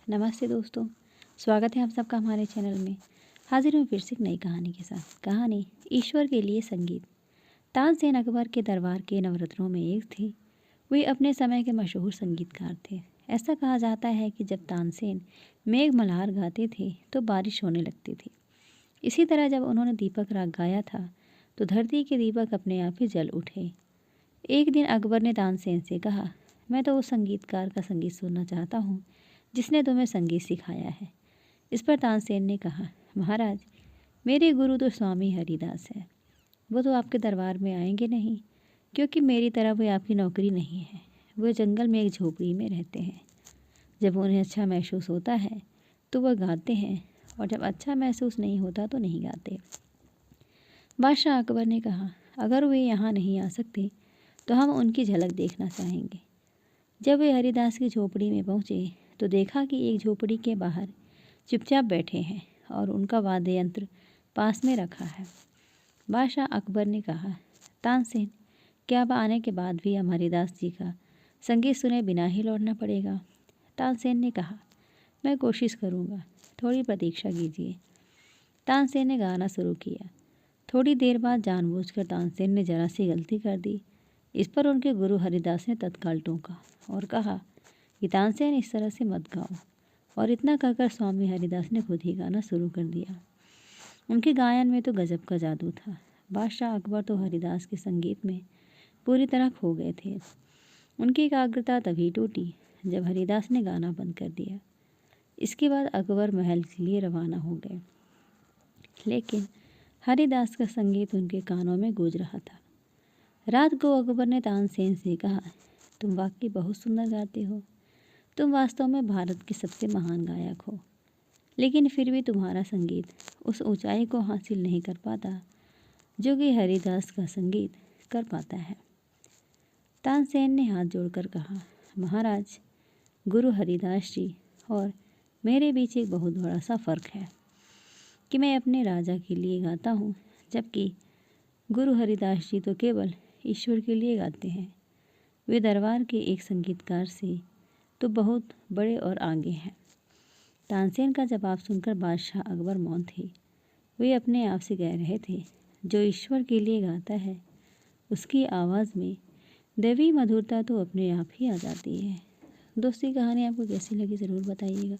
नमस्ते दोस्तों, स्वागत है आप सबका हमारे चैनल में। हाजिर हूँ फिर से एक नई कहानी के साथ। कहानी ईश्वर के लिए संगीत। तानसेन अकबर के दरबार के नवरत्नों में एक थे। वे अपने समय के मशहूर संगीतकार थे। ऐसा कहा जाता है कि जब तानसेन मेघ मल्हार गाते थे तो बारिश होने लगती थी। इसी तरह जब उन्होंने दीपक राग गाया था तो धरती के दीपक अपने आप ही जल उठे। एक दिन अकबर ने तानसेन से कहा, मैं तो उस संगीतकार का संगीत सुनना चाहता हूँ जिसने तुम्हें संगीत सिखाया है। इस पर तानसेन ने कहा, महाराज, मेरे गुरु तो स्वामी हरिदास है। वो तो आपके दरबार में आएंगे नहीं, क्योंकि मेरी तरह वे आपकी नौकरी नहीं है। वे जंगल में एक झोपड़ी में रहते हैं। जब उन्हें अच्छा महसूस होता है तो वह गाते हैं, और जब अच्छा महसूस नहीं होता तो नहीं गाते। बादशाह अकबर ने कहा, अगर वे यहाँ नहीं आ सकते तो हम उनकी झलक देखना चाहेंगे। जब वे हरिदास की झोपड़ी में पहुँचे तो देखा कि एक झोपड़ी के बाहर चुपचाप बैठे हैं और उनका वाद्य यंत्र पास में रखा है। बादशाह अकबर ने कहा, तानसेन, क्या अब आने के बाद भी हम हरिदास जी का संगीत सुने बिना ही लौटना पड़ेगा? तानसेन ने कहा, मैं कोशिश करूँगा, थोड़ी प्रतीक्षा कीजिए। तानसेन ने गाना शुरू किया। थोड़ी देर बाद जानबूझकर तानसेन ने जरा सी गलती कर दी। इस पर उनके गुरु हरिदास ने तत्काल टोका और कहा कि तानसेन, इस तरह से मत गाओ। और इतना कहकर स्वामी हरिदास ने खुद ही गाना शुरू कर दिया। उनके गायन में तो गजब का जादू था। बादशाह अकबर तो हरिदास के संगीत में पूरी तरह खो गए थे। उनकी एकाग्रता तभी टूटी जब हरिदास ने गाना बंद कर दिया। इसके बाद अकबर महल के लिए रवाना हो गए, लेकिन हरिदास का संगीत उनके कानों में गूंज रहा था। रात को अकबर ने तानसेन से कहा, तुम वाकई बहुत सुंदर गाते हो। तुम वास्तव में भारत के सबसे महान गायक हो, लेकिन फिर भी तुम्हारा संगीत उस ऊंचाई को हासिल नहीं कर पाता जो कि हरिदास का संगीत कर पाता है। तानसेन ने हाथ जोड़कर कहा, महाराज, गुरु हरिदास जी और मेरे बीच एक बहुत बड़ा सा फ़र्क है कि मैं अपने राजा के लिए गाता हूँ, जबकि गुरु हरिदास जी तो केवल ईश्वर के लिए गाते हैं। वे दरबार के एक संगीतकार से तो बहुत बड़े और आगे हैं। तानसेन का जवाब सुनकर बादशाह अकबर मौन थे। वे अपने आप से कह रहे थे, जो ईश्वर के लिए गाता है उसकी आवाज़ में दैवी मधुरता तो अपने आप ही आ जाती है। दोस्ती कहानी आपको कैसी लगी ज़रूर बताइएगा।